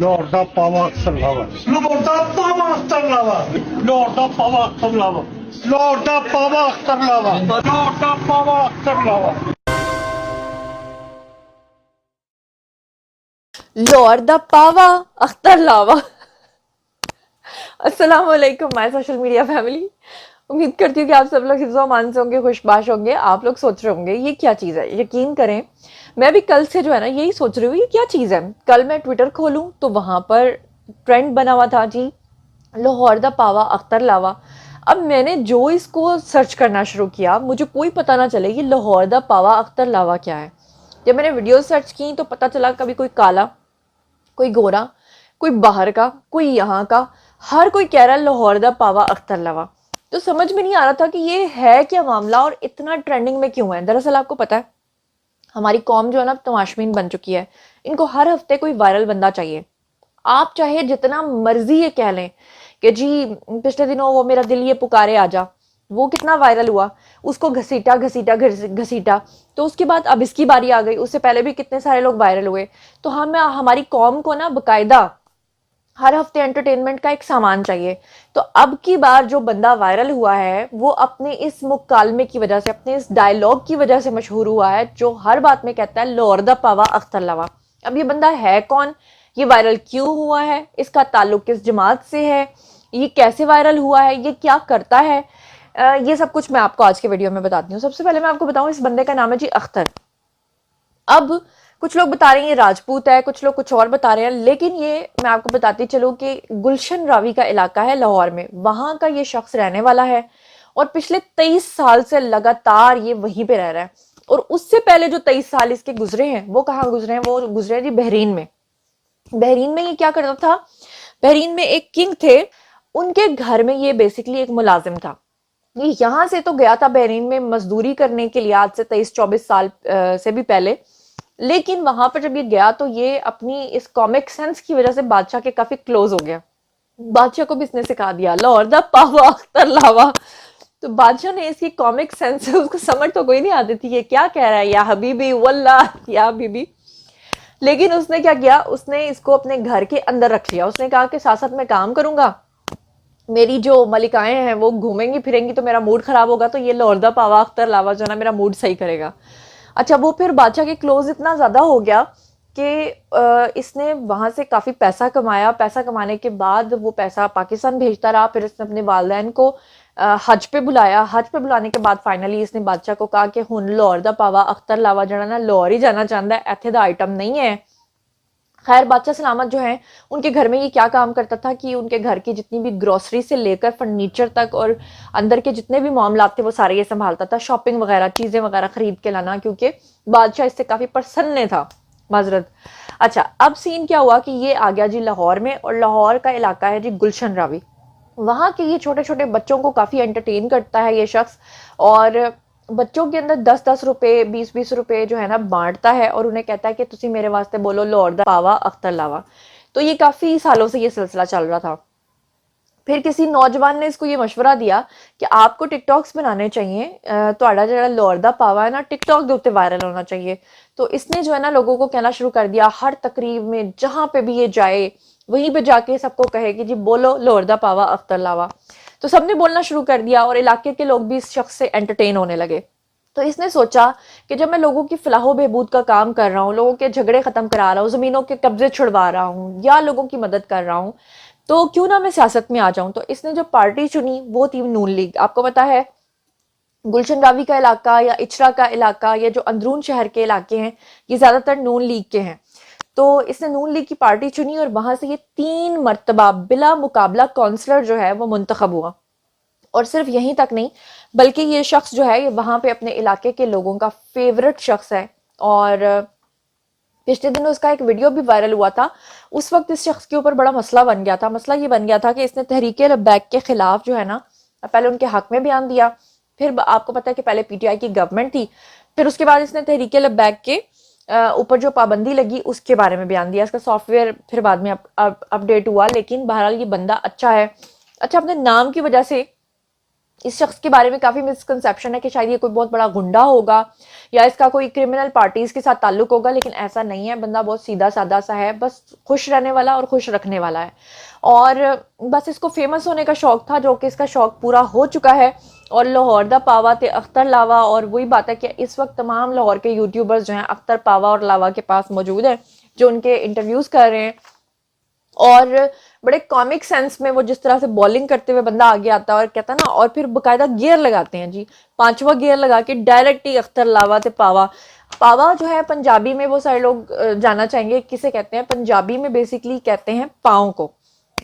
Lord da Pava Aksalava. Lord da Pava Aksalava. Lord da Pava Aksalava. Lord da Pava Aksalava. Lord da Pava Aksalava. Lord द पावा अख्तर लावा। अस्सलाम वालेकुम my social media family. उम्मीद करती हूँ कि आप सब लोग हिफ्ज़ो अमान से होंगे, खुशबाश होंगे। आप लोग सोच रहे होंगे ये क्या चीज़ है। यकीन करें मैं भी कल से जो है ना यही सोच रही हूँ ये क्या चीज़ है। कल मैं ट्विटर खोलूँ तो वहाँ पर ट्रेंड बना हुआ था जी, लाहौर दा पावा अख्तर लावा। अब मैंने जो इसको सर्च करना शुरू किया, मुझे कोई पता ना चले ये लाहौर दा पावा अख्तर लावा क्या है। जब मैंने वीडियो सर्च की तो पता चला कभी कोई काला, कोई गोरा, कोई बाहर का, कोई यहाँ का, हर कोई कह रहा है लाहौर दा पावा अख्तर लावा। तो समझ में नहीं आ रहा था कि ये है क्या मामला और इतना ट्रेंडिंग में क्यों है। दरअसल आपको पता है हमारी कौम जो है ना तमाशबीन बन चुकी है। इनको हर हफ्ते कोई वायरल बंदा चाहिए। आप चाहे जितना मर्जी ये कह लें कि जी पिछले दिनों वो मेरा दिल ये पुकारे आजा, वो कितना वायरल हुआ, उसको घसीटा घसीटा घसीटा, तो उसके बाद अब इसकी बारी आ गई। उससे पहले भी कितने सारे लोग वायरल हुए। तो हम हमारी कौम को ना बकायदा हर हफ्ते एंटरटेनमेंट का एक सामान चाहिए। तो अब की बार जो बंदा वायरल हुआ है वो अपने इस मुकालमे की वजह से, अपने इस डायलॉग की वजह से मशहूर हुआ है, जो हर बात में कहता है लाहौर दा पावा अख्तर लावा। अब ये बंदा है कौन, ये वायरल क्यों हुआ है, इसका ताल्लुक किस जमात से है, ये कैसे वायरल हुआ है, ये क्या करता है, ये सब कुछ मैं आपको आज के वीडियो में बताती हूँ। सबसे पहले मैं आपको बताऊं इस बंदे का नाम है जी अख्तर। अब कुछ लोग बता रहे हैं ये राजपूत है, कुछ लोग कुछ और बता रहे हैं, लेकिन ये मैं आपको बताती चलूं कि गुलशन रावी का इलाका है लाहौर में, वहां का ये शख्स रहने वाला है और पिछले 23 साल से लगातार ये वहीं पे रह रहा है। और उससे पहले जो 23 साल इसके गुजरे हैं वो कहाँ गुजरे हैं, वो गुजरे हैं जी बहरीन में। बहरीन में ये क्या करता था, बहरीन में एक किंग थे, उनके घर में ये बेसिकली एक मुलाजिम था। ये यहाँ से तो गया था बहरीन में मजदूरी करने के लिए आज से 23-24 साल से भी पहले। लेकिन वहां पर जब ये गया तो ये अपनी इस कॉमिक सेंस की वजह से बादशाह के काफी क्लोज हो गया। बादशाह को भी इसने सिखा दिया लाहौर दा पावा अख्तर लावा। तो बादशाह ने इसकी कॉमिक सेंस से, उसको समझ तो कोई नहीं आती थी ये क्या कह रहा है, या हबीबी वल्ला या बीबी। लेकिन उसने क्या किया, उसने इसको अपने घर के अंदर रख लिया। उसने कहा कि साथ साथ मैं काम करूंगा, मेरी जो मलिकाएं हैं वो घूमेंगी फिरेंगी तो मेरा मूड खराब होगा, तो ये लाहौर दा पावा अख्तर लावा जो है ना मेरा मूड सही करेगा। अच्छा, वो फिर बादशाह के क्लोज इतना ज्यादा हो गया कि इसने वहां से काफी पैसा कमाया। पैसा कमाने के बाद वो पैसा पाकिस्तान भेजता रहा। फिर इसने अपने वालिदैन को हज पे बुलाया। हज पे बुलाने के बाद फाइनली इसने बादशाह को कहा कि हुन लाहौर दा पावा अख्तर लावा जड़ा ना लाहौर ही जाना चाहता है, इत्थे दा आइटम नहीं है। खैर बादशाह सलामत जो है उनके घर में ये क्या काम करता था कि उनके घर की जितनी भी ग्रोसरी से लेकर फर्नीचर तक और अंदर के जितने भी मामलात थे वो सारे ये संभालता था। शॉपिंग वगैरह, चीजें वगैरह खरीद के लाना, क्योंकि बादशाह इससे काफी प्रसन्न था। माजरत। अच्छा, अब सीन क्या हुआ कि ये आ गया जी लाहौर में, और लाहौर का इलाका है जी गुलशन रावी। वहां के ये छोटे छोटे बच्चों को काफी एंटरटेन करता है ये शख्स, और बच्चों के अंदर 10-10 रुपए, 20-20 रुपए जो है ना बांटता है और उन्हें कहता है कि तुसी मेरे वास्ते बोलो लाहौर दा पावा अख्तर लावा। तो ये काफी सालों से ये सिलसिला चल रहा था। फिर किसी नौजवान ने इसको ये मशवरा दिया कि आपको टिकटॉक्स बनाने चाहिए, ਤੁਹਾਡਾ ਜਿਹੜਾ ਲਾहौर दा पावा है ना टिकटॉक के उत्ते वायरल होना चाहिए। तो इसने जो है ना लोगों को कहना शुरू कर दिया, हर तकरीब में जहां पे भी ये जाए वहीं पे जाके सबको कहे कि जी बोलो लाहौर दा पावा अख्तर लावा। तो सबने बोलना शुरू कर दिया और इलाके के लोग भी इस शख्स से एंटरटेन होने लगे। तो इसने सोचा कि जब मैं लोगों की फलाह बहबूद का काम कर रहा हूँ, लोगों के झगड़े खत्म करा रहा हूँ, जमीनों के कब्जे छुड़वा रहा हूँ या लोगों की मदद कर रहा हूँ, तो क्यों ना मैं सियासत में आ जाऊं। तो इसने जो पार्टी चुनी वो थी नून लीग। आपको पता है गुलशन रावी का इलाका या इचरा का इलाका या जो अंदरून शहर के इलाके हैं ये ज्यादातर नून लीग के हैं। तो इसने नून लीग की पार्टी चुनी और वहां से ये 3 मरतबा बिला मुकाबला काउंसलर जो है वो मुंतखब हुआ। और सिर्फ यहीं तक नहीं, बल्कि ये शख्स जो है ये वहां पे अपने इलाके के लोगों का फेवरेट शख्स है। और पिछले दिनों इसका एक वीडियो भी वायरल हुआ था। उस वक्त इस शख्स के ऊपर बड़ा मसला बन गया था। मसला ये बन गया था कि इसने तहरीक लब्बैक के खिलाफ जो है ना पहले उनके हक में बयान दिया। फिर आपको पता है कि पहले पीटीआई की गवर्नमेंट थी, फिर उसके बाद इसने तहरीक लब्बैक के ऊपर जो पाबंदी लगी उसके बारे में बयान दिया। इसका सॉफ्टवेयर फिर बाद में अपडेट हुआ, लेकिन बहरहाल ये बंदा अच्छा है। अच्छा, अपने नाम की वजह से इस शख्स के बारे में काफ़ी मिसकंसेप्शन है कि शायद ये कोई बहुत बड़ा गुंडा होगा या इसका कोई क्रिमिनल पार्टीज़ के साथ ताल्लुक होगा, लेकिन ऐसा नहीं है। बंदा बहुत सीधा सादा सा है, बस खुश रहने वाला और खुश रखने वाला है। और बस इसको फेमस होने का शौक़ था, जो कि इसका शौक़ पूरा हो चुका है। और लाहौर दा पावा ते अख्तर लावा, और वही बात है कि इस वक्त तमाम लाहौर के यूट्यूबर्स जो हैं अख्तर पावा और लावा के पास मौजूद हैं, जो उनके इंटरव्यूज़ कर रहे हैं। और बड़े कॉमिक सेंस में वो जिस तरह से बॉलिंग करते हुए बंदा आगे आता है और कहता है ना, और फिर बाकायदा गियर लगाते हैं जी, 5वां गियर लगा के डायरेक्ट ही अख्तर लावा ते पावा। पावा जो है पंजाबी में, वो सारे लोग जानना चाहेंगे किसे कहते हैं। पंजाबी में बेसिकली कहते हैं पाँव को,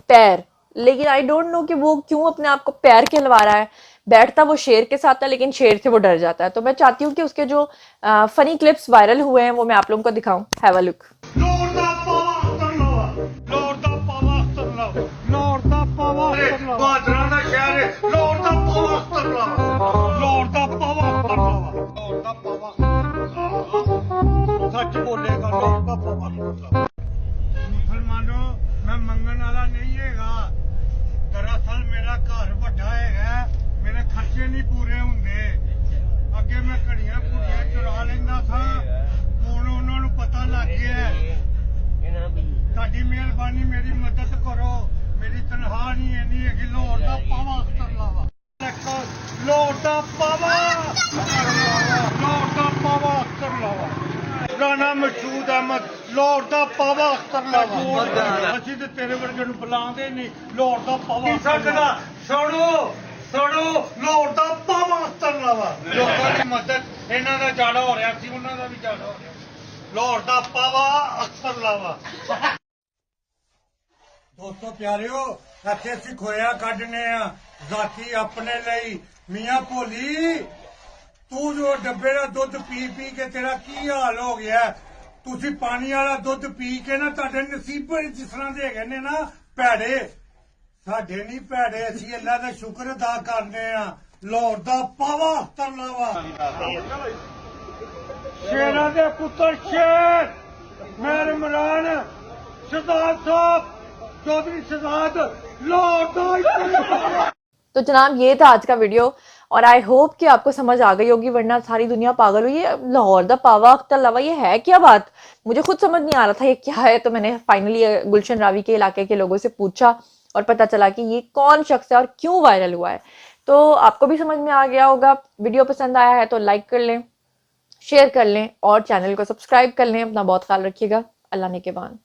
पैर। लेकिन आई डोंट नो कि वो क्यों अपने आप को पैर कहलवा रहा है। बैठता वो शेर के साथ है, लेकिन शेर से वो डर जाता है। तो मैं चाहती हूँ कि उसके जो फनी क्लिप्स वायरल हुए हैं वो मैं आप लोगों को दिखाऊं। Have a look. ਲੋੜ ਦਾ ਪਾਵਾ ਅਖਤਰ ਲਾਵਾ, ਲੋੜ ਦਾ ਪਾਵਾ ਅਖਤਰ ਲਾਵਾ, ਲੋੜ ਦਾ ਪਾਵਾ ਅਖਤਰ ਲਾਵਾ, ਬਾਦਰਾਂ ਦਾ ਸ਼ਹਿਰ ਹੈ, ਲੋੜ ਦਾ ਪਾਵਾ ਅਖਤਰ ਲਾਵਾ, ਲੋੜ ਦਾ ਪਾਵਾ ਅਖਤਰ ਲਾਵਾ, ਲੋੜ ਦਾ ਪਾਵਾ ਅਖਤਰ ਲਾਵਾ। ਸੱਚ ਬੋਲੇਗਾ, ਲੋੜ ਦਾ ਪਾਵਾ ਅਖਤਰ ਲਾਵਾ। ਮੁਸਲਮਾਨੋ, ਮੈਂ ਮੰਗਣ ਵਾਲਾ ਨਹੀਂ ਹੈਗਾ। ਦਰਅਸਲ ਮੇਰਾ ਘਰ ਵੱਡਾ ਹੈਗਾ, ਮੇਰੇ ਖਰਚੇ ਨਹੀਂ ਪੂਰੇ ਹੁੰਦੇ। ਅੱਗੇ ਮੈਂ ਘੜੀਆਂ ਘੁੜੀਆਂ ਚੁਰਾ ਲੈਂਦਾ ਸਾਂ, ਹੁਣ ਉਹਨਾਂ ਨੂੰ ਪਤਾ ਲੱਗ ਗਿਆ। ਤੁਹਾਡੀ ਮਿਹਰਬਾਨੀ, ਮੇਰੀ ਮਦਦ ਕਰੋ। ਮੇਰੀ ਤਨਖਾਹ ਨਹੀਂ ਇੰਨੀ ਹੈਗੀ। ਲਾਹੌਰ ਦਾ ਪਾਵਾ ਅਖਤਰ ਲਾਵਾ, ਲਾਹੌਰ ਦਾ ਪਾਵਾ, ਲਾਹੌਰ ਦਾ ਪਾਵਾ ਅਖਤਰ ਲਾਵਾ। ਰਾਣਾ ਮਸ਼ਹੂਦ ਅਹਿਮਦ, ਲਾਹੌਰ ਦਾ ਪਾਵਾ ਅਖਤਰ ਲਾਵਾ। ਅਸੀਂ ਤੇ ਤੇਰੇ ਵਰਗੇ ਨੂੰ ਬੁਲਾਉਂਦੇ ਨਹੀਂ। ਲਾਹੌਰ ਦਾ ਪਾਵਾ ਅਖਤਰ ਲਾਵਾ। ਸੁਣੋ ਲਾਹੌਰ ਦਾ ਪਾਵਾ ਅਖਤਰ ਲਾਵਾ। ਲੋਕਾਂ ਦੀ ਮਦਦ, ਇਹਨਾਂ ਦਾ ਜ਼ਿਆਦਾ ਹੋ ਰਿਹਾ ਸੀ, ਉਹਨਾਂ ਦਾ ਵੀ ਜ਼ਿਆਦਾ ਹੋ ਰਿਹਾ। ਲਾਹੌਰ ਦਾ ਪਾਵਾ ਅਖਤਰ ਲਾਵਾ। ਦੋਸਤੋ ਪਿਆਰਿਓ, ਇੱਥੇ ਅਸੀਂ ਖੋਇਆ ਕੱਢਨੇ ਆ ਜ਼ਾਤੀ ਆਪਣੇ ਲਈ। ਮੀਆਂ ਭੋਲੀ, ਤੂੰ ਜੋ ਡੱਬੇ ਦਾ ਦੁੱਧ ਪੀ ਪੀ ਕੇ ਤੇਰਾ ਕੀ ਹਾਲ ਹੋ ਗਿਆ। ਤੁਸੀਂ ਪਾਣੀ ਵਾਲਾ ਦੁੱਧ ਪੀ ਕੇ ਨਾ, ਤੁਹਾਡੇ ਨਸੀਬ ਜਿਸ ਤਰ੍ਹਾਂ ਦੇ ਹੈਗੇ ਨੇ ਨਾ ਭੈੜੇ, ਸਾਡੇ ਨਹੀਂ ਭੈੜੇ। ਅਸੀਂ ਅੱਲਾ ਦਾ ਸ਼ੁਕਰ ਅਦਾ ਕਰਨੇ ਆ। ਲਾਹੌਰ ਦਾ ਪਾਵਾ ਅਖਤਰ ਲਾਵਾ। ਸ਼ੇਰਾਂ ਦੇ ਪੁੱਤਰ ਸ਼ੇਰ, ਮੇਰ ਇਮਰਾਨ, ਸ਼ਹਜ਼ਾਦ ਸਾਹਿਬ, चौधरी शहजाद, लाहौर दा। तो जनाब ये था आज का वीडियो, और आई होप कि आपको समझ आ गई होगी, वरना सारी दुनिया पागल हुई है। लाहौर दा पावा अख्तर लावा, ये है क्या बात? मुझे खुद समझ नहीं आ रहा था ये क्या है। तो मैंने फाइनली गुलशन रावी के इलाके के लोगों से पूछा और पता चला कि ये कौन शख्स है और क्यों वायरल हुआ है। तो आपको भी समझ में आ गया होगा। वीडियो पसंद आया है तो लाइक कर लें, शेयर कर लें और चैनल को सब्सक्राइब कर लें। अपना बहुत ख्याल रखिएगा। अल्लाह ने के बाद।